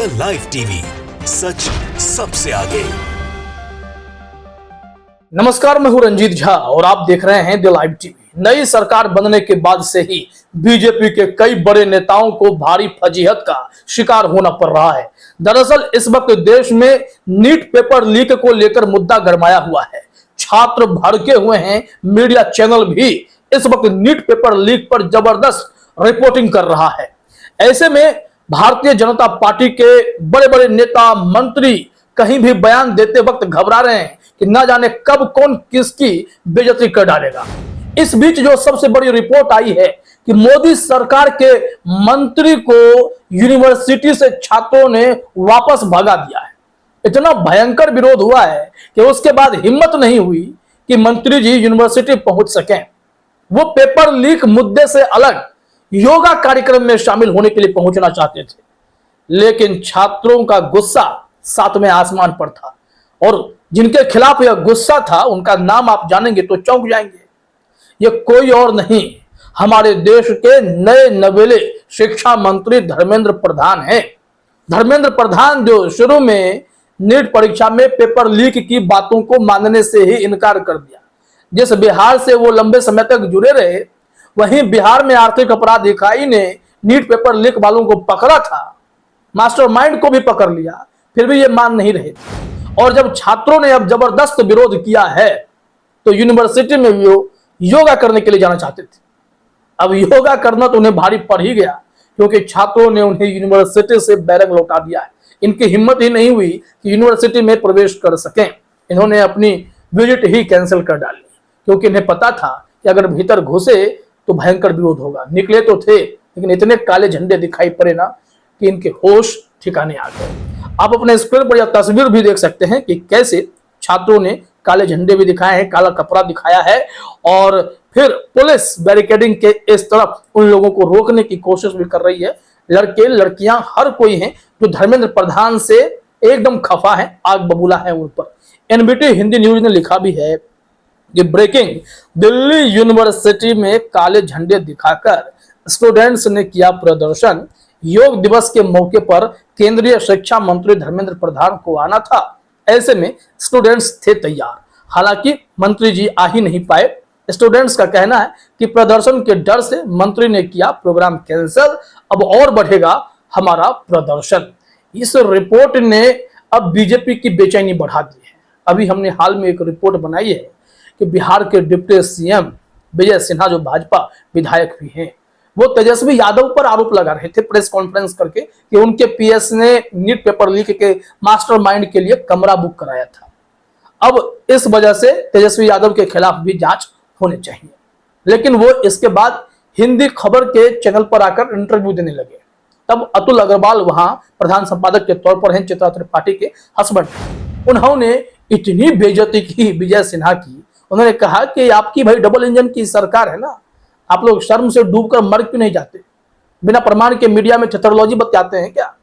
The live TV, सच सबसे आगे। नमस्कार, मैं हूं रंजीत झा और आप देख रहे हैं द लाइव टीवी। नई सरकार बनने के बाद से ही बीजेपी के कई बड़े नेताओं को भारी फजीहत का शिकार होना पड़ रहा है। दरअसल इस वक्त देश में नीट पेपर लीक को लेकर मुद्दा गरमाया हुआ है। छात्र भड़के हुए हैं, मीडिया चैनल भी इस वक्त नीट पेपर लीक पर जबरदस्त रिपोर्टिंग कर रहा है। ऐसे में भारतीय जनता पार्टी के बड़े बड़े नेता मंत्री कहीं भी बयान देते वक्त घबरा रहे हैं कि ना जाने कब कौन किसकी बेइज्जती कर डालेगा। इस बीच जो सबसे बड़ी रिपोर्ट आई है कि मोदी सरकार के मंत्री को यूनिवर्सिटी से छात्रों ने वापस भगा दिया है। इतना भयंकर विरोध हुआ है कि उसके बाद हिम्मत नहीं हुई कि मंत्री जी यूनिवर्सिटी पहुंच सकें। वो पेपर लीक मुद्दे से अलग योगा कार्यक्रम में शामिल होने के लिए पहुंचना चाहते थे, लेकिन छात्रों का गुस्सा सातवें आसमान पर था और जिनके खिलाफ यह गुस्सा था उनका नाम आप जानेंगे तो चौंक जाएंगे। ये कोई और नहीं, हमारे देश के नए नवेले शिक्षा मंत्री धर्मेंद्र प्रधान हैं। धर्मेंद्र प्रधान जो शुरू में नीट परीक्षा में पेपर लीक की बातों को मानने से ही इनकार कर दिया। जिस बिहार से वो लंबे समय तक जुड़े रहे, वहीं बिहार में आर्थिक अपराध इकाई ने नीट पेपर लीक वालों को पकड़ा था, मास्टरमाइंड को भी पकड़ लिया, फिर भी ये मान नहीं रहे थे। और जब छात्रों ने अब जबरदस्त विरोध किया है तो यूनिवर्सिटी में वो योगा करने के लिए जाना चाहते थे। अब योगा करना तो उन्हें भारी पड़ ही गया, क्योंकि छात्रों ने उन्हें यूनिवर्सिटी से बैरक लौटा दिया है। इनकी हिम्मत ही नहीं हुई कि यूनिवर्सिटी में प्रवेश कर सकें। इन्होंने अपनी विजिट ही कैंसिल कर डाली, क्योंकि इन्हें पता था कि अगर भीतर घुसे तो भयंकर विरोध होगा। निकले तो थे, लेकिन इतने काले झंडे दिखाई पड़े ना कि इनके होश ठिकाने आ गए। आप अपने स्क्रीन पर यह तस्वीर भी देख सकते हैं कि कैसे छात्रों ने काले झंडे भी दिखाए हैं, काला कपड़ा दिखाया है और फिर पुलिस बैरिकेडिंग के इस तरफ उन लोगों को रोकने की कोशिश भी कर रही है। लड़के लड़कियां हर कोई हैं जो धर्मेंद्र प्रधान से एकदम खफा है, आग बबूला है उन पर। एनबीटी हिंदी न्यूज ने लिखा भी है कि ब्रेकिंग, दिल्ली यूनिवर्सिटी में काले झंडे दिखाकर स्टूडेंट्स ने किया प्रदर्शन। योग दिवस के मौके पर केंद्रीय शिक्षा मंत्री धर्मेंद्र प्रधान को आना था, ऐसे में स्टूडेंट्स थे तैयार। हालांकि मंत्री जी आ ही नहीं पाए। स्टूडेंट्स का कहना है कि प्रदर्शन के डर से मंत्री ने किया प्रोग्राम कैंसिल, अब और बढ़ेगा हमारा प्रदर्शन। इस रिपोर्ट ने अब बीजेपी की बेचैनी बढ़ा दी है। अभी हमने हाल में एक रिपोर्ट बनाई है कि बिहार के डिप्टी सीएम विजय सिन्हा जो भाजपा विधायक भी हैं, वो तेजस्वी यादव पर आरोप लगा रहे थे प्रेस कॉन्फ्रेंस करके कि उनके पीएस ने नीट पेपर लीक के मास्टरमाइंड के लिए कमरा बुक कराया था। अब इस वजह से तेजस्वी यादव के खिलाफ भी जांच होनी चाहिए, लेकिन वो इसके बाद हिंदी खबर के चैनल पर आकर इंटरव्यू देने लगे। तब अतुल अग्रवाल वहां प्रधान संपादक के तौर पर हैं, चित्रा त्रिपाठी के हस्बैंड। उन्होंने इतनी बेइज्जती की विजय सिन्हा की, उन्होंने कहा कि आपकी भाई डबल इंजन की सरकार है ना, आप लोग शर्म से डूबकर मर क्यों नहीं जाते? बिना प्रमाण के मीडिया में थेटरोलॉजी बताते हैं क्या?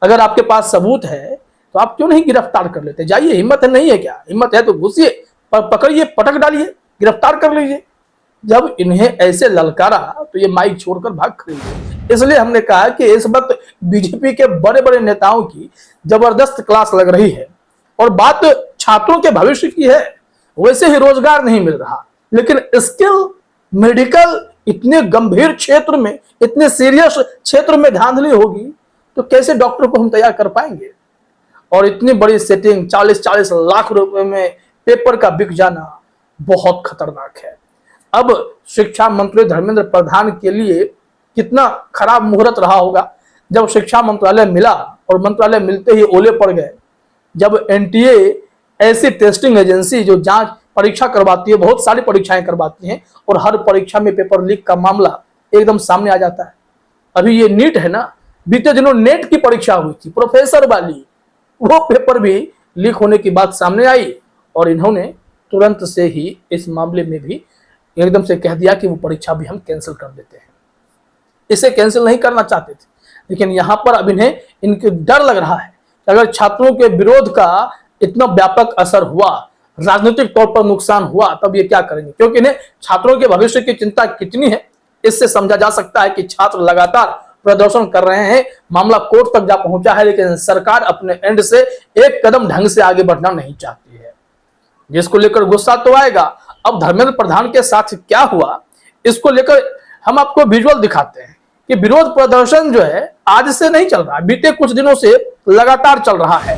अगर आपके पास सबूत है तो आप क्यों नहीं गिरफ्तार कर लेते? जाइए, हिम्मत है नहीं है क्या? हिम्मत है तो घुसिए, पकड़िए, पटक डालिए, गिरफ्तार कर लीजिए। जब इन्हें ऐसे ललकारा तो ये माइक छोड़कर भाग खड़े। इसलिए हमने कहा कि इस वक्त बीजेपी के बड़े बड़े नेताओं की जबरदस्त क्लास लग रही है और बात छात्रों के भविष्य की है। वैसे ही रोजगार नहीं मिल रहा, लेकिन स्किल, मेडिकल इतने गंभीर क्षेत्र में, इतने सीरियस क्षेत्र में धांधली होगी तो कैसे डॉक्टर को हम तैयार कर पाएंगे? और इतनी बड़ी सेटिंग 40-40 लाख रुपए में पेपर का बिक जाना बहुत खतरनाक है। अब शिक्षा मंत्री धर्मेंद्र प्रधान के लिए कितना खराब मुहूर्त रहा होगा जब शिक्षा मंत्रालय मिला और मंत्रालय मिलते ही ओले पड़ गए। जब एनटीए ऐसी टेस्टिंग एजेंसी जो जांच परीक्षा करवाती है, बहुत सारी परीक्षाएं करवाती हैं और हर परीक्षा में पेपर लीक का मामला एकदम सामने आ जाता है। अभी ये नीट है ना, बीते दिनों नेट की परीक्षा हुई थी प्रोफेसर वाली, वो पेपर भी लीक होने की बात सामने आई और इन्होंने तुरंत से ही इस मामले में भी एकदम से कह दिया कि वो परीक्षा भी हम कैंसिल कर देते हैं। इसे कैंसिल नहीं करना चाहते थे, लेकिन यहाँ पर अब इन्हें इनके डर लग रहा है कि अगर छात्रों के विरोध का इतना व्यापक असर हुआ, राजनीतिक तौर पर नुकसान हुआ, तब ये क्या करेंगे? क्योंकि इन्हें छात्रों के भविष्य की चिंता कितनी है इससे समझा जा सकता है कि छात्र लगातार प्रदर्शन कर रहे हैं। मामला कोर्ट तक जा पहुंचा है, लेकिन सरकार अपने एंड से एक कदम ढंग से आगे बढ़ना नहीं चाहती है, जिसको लेकर गुस्सा तो आएगा। अब धर्मेंद्र प्रधान के साथ क्या हुआ, इसको लेकर हम आपको विजुअल दिखाते हैं कि विरोध प्रदर्शन जो है आज से नहीं चल रहा, बीते कुछ दिनों से लगातार चल रहा है।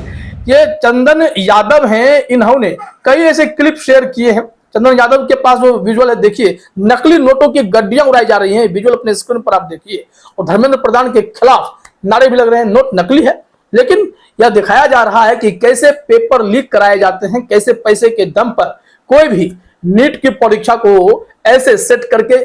ये चंदन यादव हैं, इन्होंने कई ऐसे क्लिप शेयर किए हैं। चंदन यादव के पास जो विजुअल है, देखिए नकली नोटों की गड्डियां उड़ाई जा रही हैं, विजुअल अपने स्क्रीन पर आप देखिए। और धर्मेंद्र प्रधान के खिलाफ नारे भी लग रहे हैं, नोट नकली है। लेकिन यह दिखाया जा रहा है कि कैसे पेपर लीक कराए जाते हैं, कैसे पैसे के दम पर कोई भी नीट की परीक्षा को ऐसे सेट करके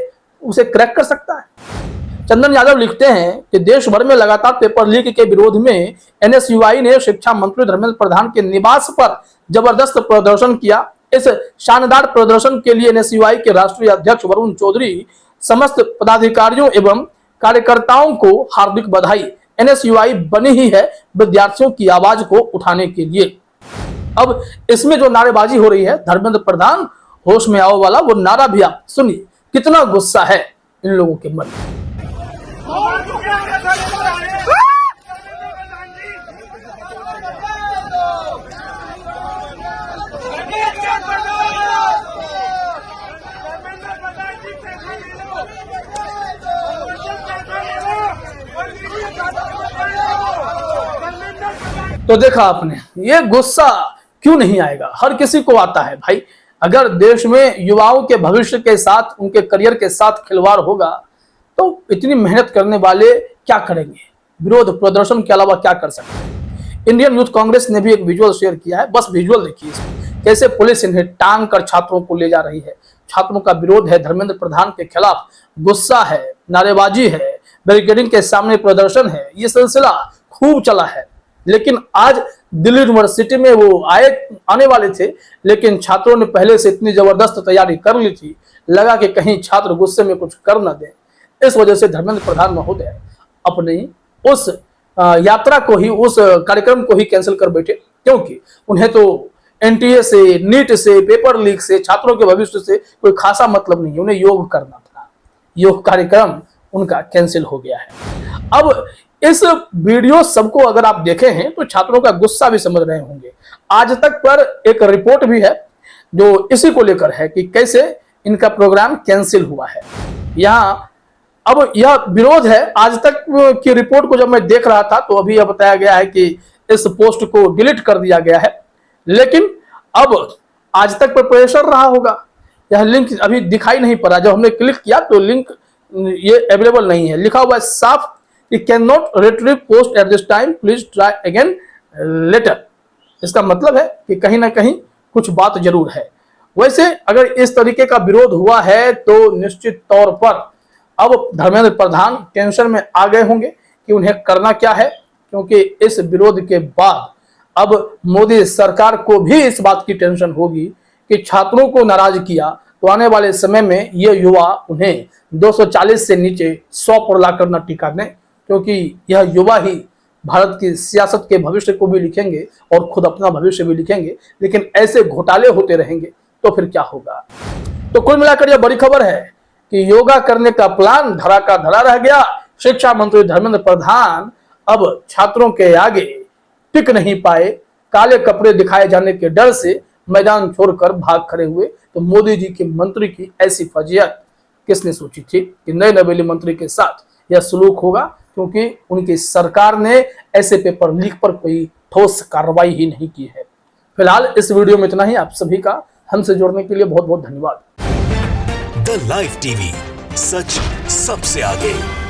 उसे क्रैक कर सकता है। चंदन यादव लिखते हैं कि देश भर में लगातार पेपर लीक के विरोध में एनएसयूआई ने शिक्षा मंत्री धर्मेंद्र प्रधान के निवास पर जबरदस्त प्रदर्शन किया। इस शानदार प्रदर्शन के लिए एनएसयूआई के राष्ट्रीय अध्यक्ष वरुण चौधरी समस्त पदाधिकारियों एवं कार्यकर्ताओं को हार्दिक बधाई। एनएसयूआई बनी ही है विद्यार्थियों की आवाज को उठाने के लिए। अब इसमें जो नारेबाजी हो रही है, धर्मेंद्र प्रधान होश में आओ वाला, वो नारा भी आप सुनिए, कितना गुस्सा है इन लोगों के मन में। तो देखा आपने, ये गुस्सा क्यों नहीं आएगा, हर किसी को आता है भाई। अगर देश में युवाओं के भविष्य के साथ, उनके करियर के साथ खिलवाड़ होगा तो इतनी मेहनत करने वाले क्या करेंगे, विरोध प्रदर्शन के अलावा क्या कर सकते हैं। इंडियन यूथ कांग्रेस ने भी एक विजुअल शेयर किया है, बस विजुअल देखिए इसमें, कैसे पुलिस इन्हें टांग कर छात्रों को ले जा रही है। छात्रों का विरोध है, धर्मेंद्र प्रधान के खिलाफ गुस्सा है, नारेबाजी है, बैरिकेडिंग के सामने प्रदर्शन है। ये सिलसिला खूब चला है। लेकिन आज दिल्ली यूनिवर्सिटी में वो आने वाले थे, लेकिन छात्रों ने पहले से इतनी जबरदस्त तैयारी कर ली थी, लगा कि कहीं छात्र गुस्से में कुछ कर न दें। इस वजह से धर्मेंद्र प्रधान महोदय अपनी उस यात्रा को ही, उस कार्यक्रम को ही कैंसिल कर बैठे, क्योंकि उन्हें तो एनटीए से, नीट से, पेपर लीक से, छात्रों के भविष्य से कोई खासा मतलब नहीं, उन्हें योग करना था। योग कार्यक्रम उनका कैंसिल हो गया है। अब इस वीडियो सबको अगर आप देखे हैं तो छात्रों का गुस्सा भी समझ रहे होंगे। आज तक पर एक रिपोर्ट भी है जो इसी को लेकर है कि कैसे इनका प्रोग्राम कैंसिल हुआ है। यहाँ अब यह विरोध है। आज तक की रिपोर्ट को जब मैं देख रहा था तो अभी यह बताया गया है कि इस पोस्ट को डिलीट कर दिया गया है, लेकिन अब आज तक पर प्रेशर रहा होगा। यह लिंक अभी दिखाई नहीं पड़ा, जब हमने क्लिक किया तो लिंक ये अवेलेबल नहीं है, लिखा हुआ है साफ कि can not retrieve post at this time, please try again later. इसका मतलब है कि कहीं ना कहीं कुछ बात जरूर है। वैसे अगर इस तरीके का विरोध हुआ है तो निश्चित तौर पर अब धर्मेंद्र प्रधान टेंशन में आ गए होंगे कि उन्हें करना क्या है, क्योंकि इस विरोध के बाद अब मोदी सरकार को भी इस बात की टेंशन होगी कि छात्रों को नाराज किया तो आने वाले समय में ये युवा उन्हें 240 से नीचे 100 पर लाकर न टिका दें, क्योंकि यह युवा ही भारत की सियासत के भविष्य को भी लिखेंगे और खुद अपना भविष्य भी लिखेंगे। लेकिन ऐसे घोटाले होते रहेंगे तो फिर क्या होगा। तो कुल मिलाकर यह बड़ी खबर है कि योगा करने का प्लान धरा का धरा रह गया। शिक्षा मंत्री धर्मेंद्र प्रधान अब छात्रों के आगे टिक नहीं पाए, काले कपड़े दिखाए जाने के डर से मैदान छोड़कर भाग खड़े हुए। तो मोदी जी के मंत्री की ऐसी फजीहत किसने सोची थी कि नए नवेली मंत्री के साथ यह सलूक होगा, क्योंकि उनकी सरकार ने ऐसे पेपर लीक पर कोई ठोस कार्रवाई ही नहीं की है। फिलहाल इस वीडियो में इतना ही। आप सभी का हमसे जुड़ने के लिए बहुत बहुत धन्यवाद। द लाइव टीवी, सच सबसे आगे।